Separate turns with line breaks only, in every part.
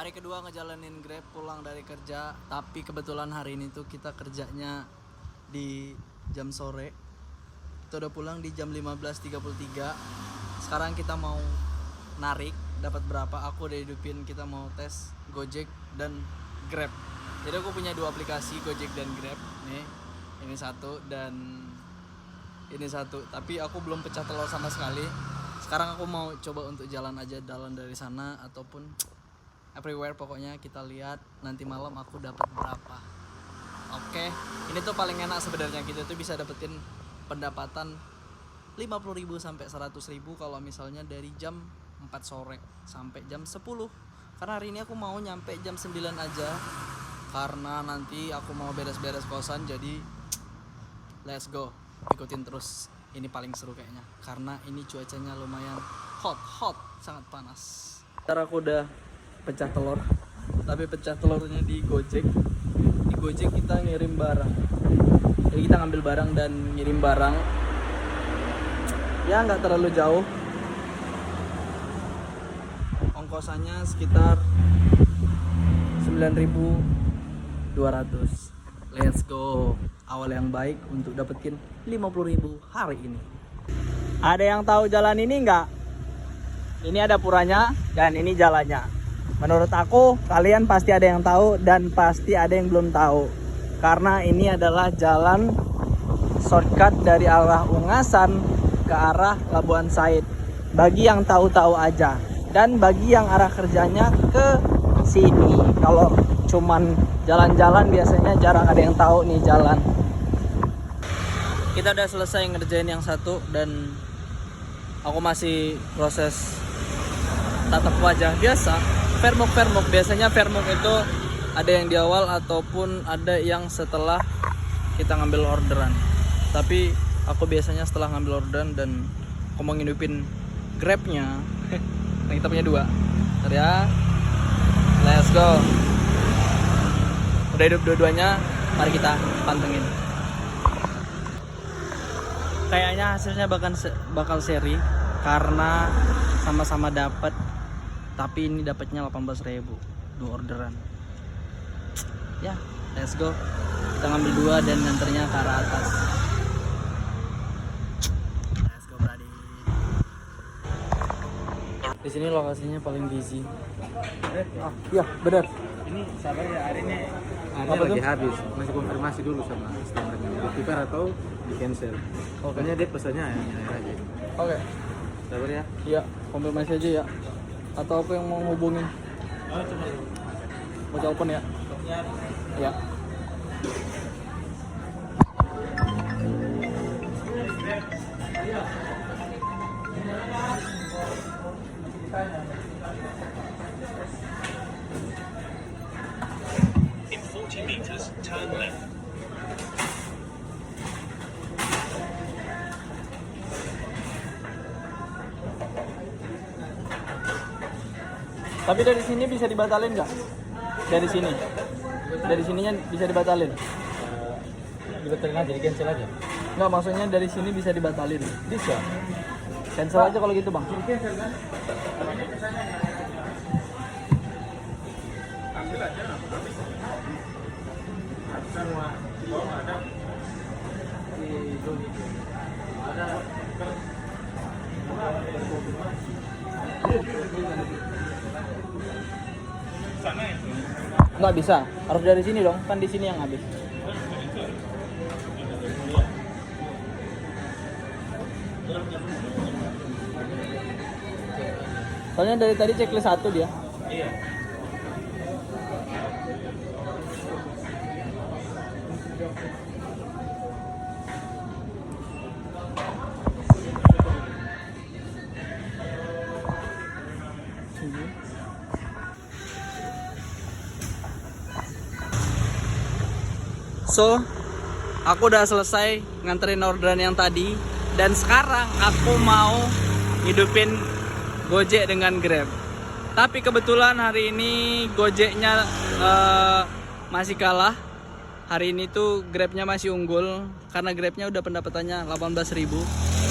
Hari kedua ngejalanin Grab pulang dari kerja, tapi kebetulan hari ini tuh kita kerjanya di jam sore. Kita udah pulang di jam 15.33. Sekarang kita mau narik, dapat berapa? Aku udah hidupin, kita mau tes Gojek dan Grab. Jadi aku punya dua aplikasi, Gojek dan Grab. Nih, ini satu dan ini satu. Tapi aku belum pecah telur sama sekali. Sekarang aku mau coba untuk jalan dari sana ataupun everywhere, pokoknya kita lihat nanti malam aku dapat berapa. Oke, ini tuh paling enak sebenarnya, kita tuh bisa dapetin pendapatan 50.000 sampai 100.000 kalau misalnya dari jam 4 sore sampai jam 10. Karena hari ini aku mau nyampe jam 9 aja karena nanti aku mau beres-beres kosan, jadi let's go. Ikutin terus, ini paling seru kayaknya karena ini cuacanya lumayan hot, sangat panas. Ntar aku udah pecah telur, tapi pecah telurnya di Gojek. Di Gojek kita ngirim barang, jadi kita ngambil barang dan ngirim barang, ya nggak terlalu jauh, ongkosannya sekitar 9.200. Let's go, awal yang baik untuk dapetin 50.000 hari ini. Ada yang tahu jalan ini nggak? Ini ada puranya dan ini jalannya. Menurut aku, kalian pasti ada yang tahu dan pasti ada yang belum tahu. Karena ini adalah jalan shortcut dari arah Ungasan ke arah Labuan Said. Bagi yang tahu-tahu aja. Dan bagi yang arah kerjanya ke sini. Kalau cuman jalan-jalan biasanya jarang ada yang tahu nih jalan. Kita udah selesai ngerjain yang satu dan aku masih proses tatap wajah biasa. Vermuk, biasanya vermuk itu ada yang di awal ataupun ada yang setelah kita ngambil orderan. Tapi aku biasanya setelah ngambil orderan dan aku mau ngidupin Grabnya. Nah, kita punya dua. Bentar ya. Let's go. Udah hidup dua-duanya, mari kita pantengin. Kayaknya hasilnya bakal seri karena sama-sama dapat. Tapi ini dapatnya 18.000 dua orderan. Ya, let's go. Kita ngambil dua dan nganternya ke arah atas. Let's go, buddy. Di sini lokasinya paling busy. Iya, benar.
Ini sabar ya, hari ini lagi habis. Masih konfirmasi dulu sama customer-nya. Ditukar atau di cancel. Pokoknya dia pesannya ya aja.
Oke.
Sabar ya.
Iya, konfirmasi aja ya. Atau aku yang mau hubungin?
Oh, cuma
Mau telepon ya? Ya.
In 40 meters, turn left.
Tapi dari sini bisa dibatalin nggak? Dari sininya bisa dibatalin?
dibetelin aja, di cancel aja.
Nggak, maksudnya dari sini bisa dibatalin.
Bisa.
Cancel aja kalau gitu, Bang.
Cancel kan? Ambil aja. Semua. Oh, ada. Ada. Sana ya?
Nggak bisa, harus dari sini dong, kan di sini yang habis. Soalnya dari tadi checklist 1 dia.
Iya.
So, aku udah selesai nganterin orderan yang tadi dan sekarang aku mau hidupin Gojek dengan Grab. Tapi kebetulan hari ini Gojeknya masih kalah. Hari ini tuh Grabnya masih unggul karena Grabnya udah pendapatannya 18.000.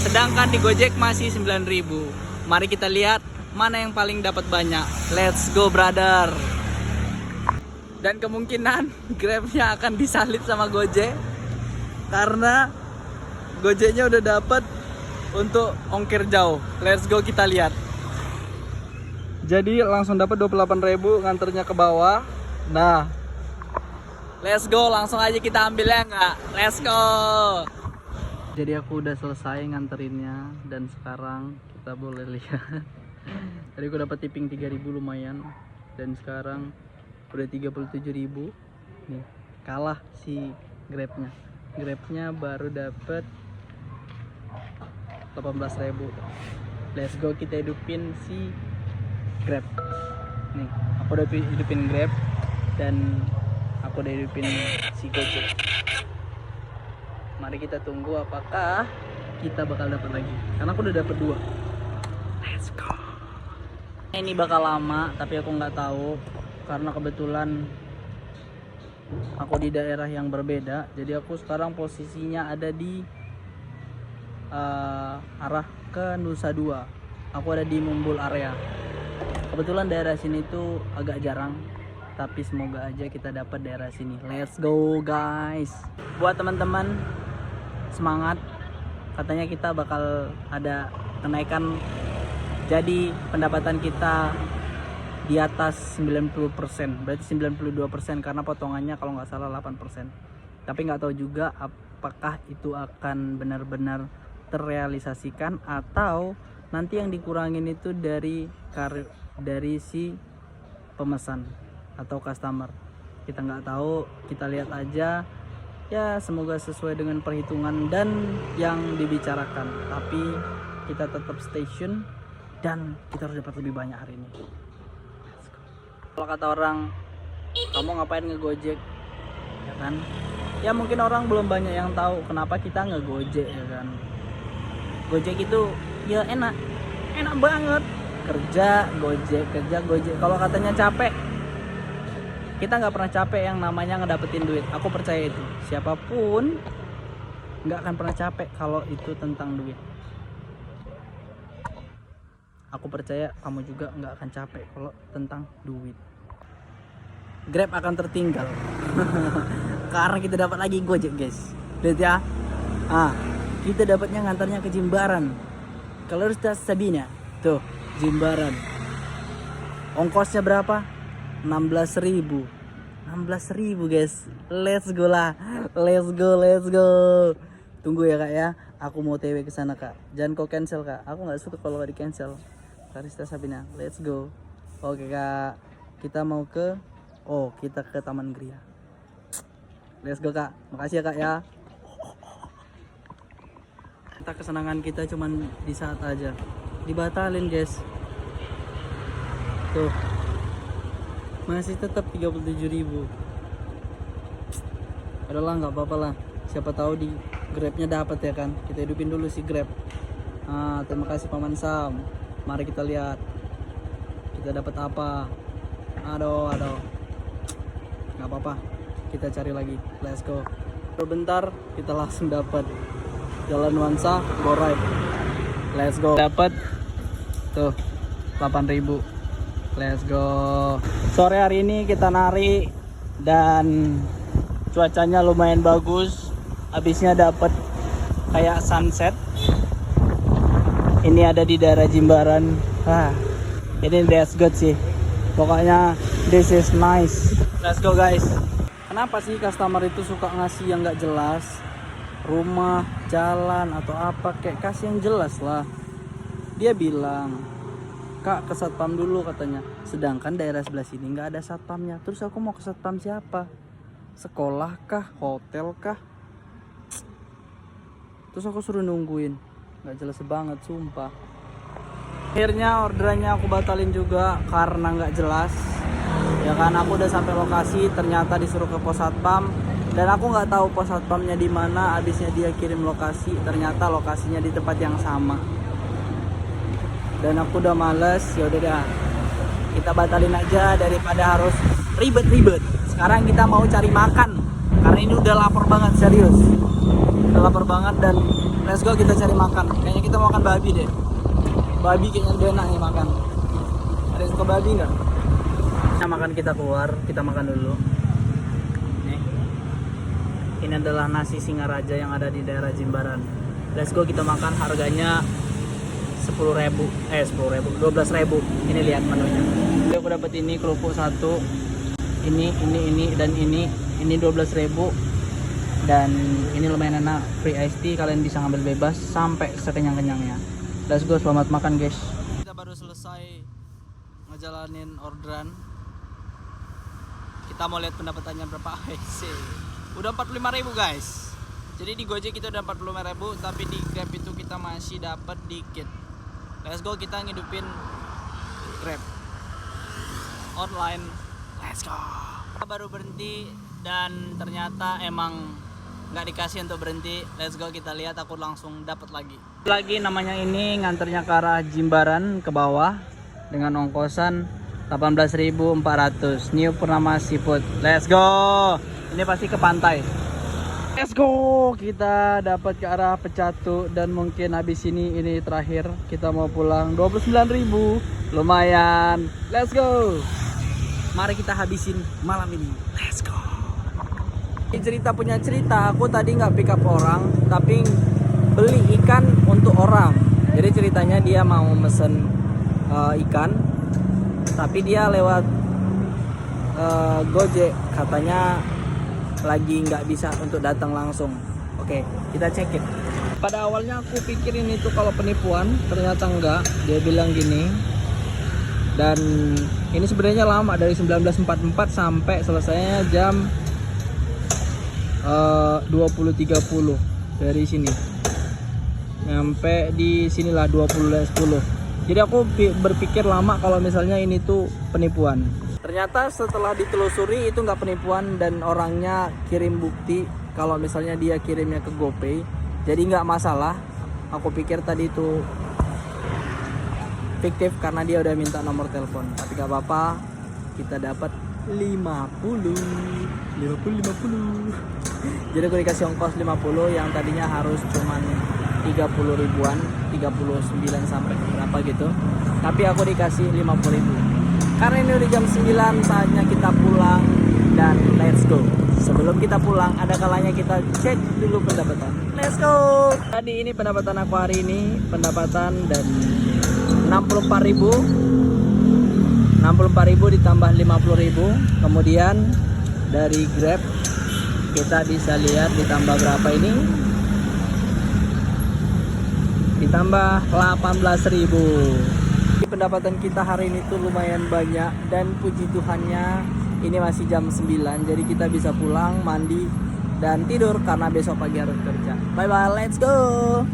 Sedangkan di Gojek masih 9.000. Mari kita lihat mana yang paling dapat banyak. Let's go, brother. Dan kemungkinan Grabnya akan disalip sama Gojek, karena Gojeknya udah dapat untuk ongkir jauh. Let's go, kita lihat. Jadi langsung dapat 28.000, nganternya ke bawah. Nah, let's go, langsung aja kita ambilnya nggak? Let's go. Jadi aku udah selesai nganterinnya dan sekarang kita boleh lihat. Tadi aku dapat tipping 3.000 lumayan, dan sekarang udah 37.000. Nih, kalah si Grabnya. Grabnya baru dapat 18.000. Let's go, kita hidupin si Grab. Nih, aku udah hidupin Grab dan aku udah hidupin si Gojek. Mari kita tunggu apakah kita bakal dapat lagi, karena aku udah dapat 2. Let's go. Ini bakal lama, tapi aku nggak tahu karena kebetulan aku di daerah yang berbeda. Jadi aku sekarang posisinya ada di arah ke Nusa Dua. Aku ada di Mumbul area. Kebetulan daerah sini tuh agak jarang, tapi semoga aja kita dapat daerah sini. Let's go guys. Buat teman-teman, semangat. Katanya kita bakal ada kenaikan, jadi pendapatan kita di atas 90%, berarti 92%, karena potongannya kalau nggak salah 8%. Tapi nggak tahu juga apakah itu akan benar-benar terrealisasikan atau nanti yang dikurangin itu dari si pemesan atau customer. Kita nggak tahu, kita lihat aja. Ya semoga sesuai dengan perhitungan dan yang dibicarakan. Tapi kita tetap stay tune dan kita harus dapat lebih banyak hari ini. Kalau kata orang, kamu ngapain ngegojek, ya kan? Ya mungkin orang belum banyak yang tahu kenapa kita ngegojek, ya kan? Gojek itu ya enak banget. Kerja gojek. Kalau katanya capek, kita nggak pernah capek yang namanya ngedapetin duit. Aku percaya itu. Siapapun nggak akan pernah capek kalau itu tentang duit. Aku percaya kamu juga nggak akan capek kalau tentang duit. Grab akan tertinggal karena kita dapat lagi Gojek guys. Lihat ya, kita dapatnya ngantarnya ke Jimbaran, kalau Universitas Sabina tuh Jimbaran. Ongkosnya berapa? 16.000 guys. Let's go lah, let's go. Tunggu ya kak ya, aku mau TW ke sana kak. Jangan kau cancel kak, aku nggak suka kalau di cancel. Karista Sabina, let's go. Oke kak, kita mau ke kita ke Taman Gria. Let's go kak, makasih ya kak ya. Kita kesenangan kita cuman di saat aja dibatalin guys. Tuh masih tetap 37.000. Udahlah nggak apa-apa lah, siapa tahu di Grabnya dapat ya kan. Kita hidupin dulu si Grab. Terima kasih Paman Sam. Mari kita lihat kita dapat apa. Aduh nggak apa-apa, kita cari lagi. Let's go. Bentar kita langsung dapat Jalan Nuansa Go Ride. Let's go. Dapat tuh 8.000. Let's go. Sore hari ini kita narik dan cuacanya lumayan bagus. Habisnya dapat kayak sunset. Ini ada di daerah Jimbaran. Ini that's good sih. Pokoknya this is nice. Let's go guys. Kenapa sih customer itu suka ngasih yang nggak jelas? Rumah, jalan atau apa, kayak kasih yang jelas lah. Dia bilang, kak ke satpam dulu katanya. Sedangkan daerah sebelah sini nggak ada satpamnya. Terus aku mau ke satpam siapa? Sekolah kah? Hotel kah? Terus aku suruh nungguin. Nggak jelas banget sumpah. Akhirnya orderannya aku batalin juga karena nggak jelas. Ya kan, aku udah sampai lokasi, ternyata disuruh ke pos satpam dan aku nggak tahu pos satpamnya di mana. Habisnya dia kirim lokasi, ternyata lokasinya di tempat yang sama. Dan aku udah males, ya udah dah, kita batalin aja daripada harus ribet-ribet. Sekarang kita mau cari makan karena ini udah lapar banget, serius. Udah lapar banget dan let's go kita cari makan. Kayaknya kita mau makan babi deh. Babi kayaknya lebih enak nih makan. Ada yang suka babi nggak? Nah, makan kita keluar, kita makan dulu. Nih. Ini adalah nasi Singaraja yang ada di daerah Jimbaran. Let's go, kita makan, harganya 10.000, 12.000. Ini lihat menunya. Jadi aku dapat ini kerupuk satu. Ini dan ini 12.000. Dan ini lumayan enak, free iced tea, kalian bisa ngambil bebas sampai sekenyang-kenyangnya. Let's go, selamat makan guys. Kita baru selesai ngejalanin orderan. Kita mau lihat pendapatannya berapa. Udah 45.000 guys. Jadi di Gojek kita udah 45.000, tapi di Grab itu kita masih dapat dikit. Let's go, kita ngidupin Grab online. Let's go. Kita baru berhenti dan ternyata emang nggak dikasih untuk berhenti. Let's go, kita lihat, aku langsung dapat lagi namanya ini nganternya ke arah Jimbaran ke bawah dengan ongkosan 18.400. New Purnama Seafood. Let's go, ini pasti ke pantai. Let's go, kita dapat ke arah Pecatu dan mungkin habis ini terakhir kita mau pulang. 29.000 lumayan. Let's go, mari kita habisin malam ini. Let's go. Cerita punya cerita, aku tadi nggak pick up orang, tapi beli ikan untuk orang. Jadi ceritanya dia mau mesen ikan, tapi dia lewat Gojek, katanya lagi nggak bisa untuk datang langsung. Oke, kita cek it. Pada awalnya aku pikir ini tuh kalau penipuan, ternyata enggak. Dia bilang gini, dan ini sebenarnya lama, dari 1944 sampai selesainya jam 20.30 dari sini nyampe di sinilah 20.10. Jadi aku berpikir lama kalau misalnya ini tuh penipuan. Ternyata setelah ditelusuri itu nggak penipuan dan orangnya kirim bukti kalau misalnya dia kirimnya ke GoPay. Jadi nggak masalah. Aku pikir tadi itu fiktif karena dia udah minta nomor telepon. Tapi gak apa-apa, kita dapat 50. Jadi aku dikasih ongkos 50 yang tadinya harus cuman 30 ribuan, 39 sampai berapa gitu. Tapi aku dikasih 50.000. Karena ini udah jam 9, saatnya kita pulang dan let's go. Sebelum kita pulang, ada kalanya kita cek dulu pendapatan. Let's go. Tadi ini pendapatan aku hari ini, pendapatan dan 64.000 ditambah 50.000. Kemudian dari Grab kita bisa lihat ditambah berapa ini, ditambah 18.000. Pendapatan kita hari ini tuh lumayan banyak dan puji Tuhannya ini masih jam 9, jadi kita bisa pulang, mandi dan tidur karena besok pagi harus kerja. Bye bye, let's go.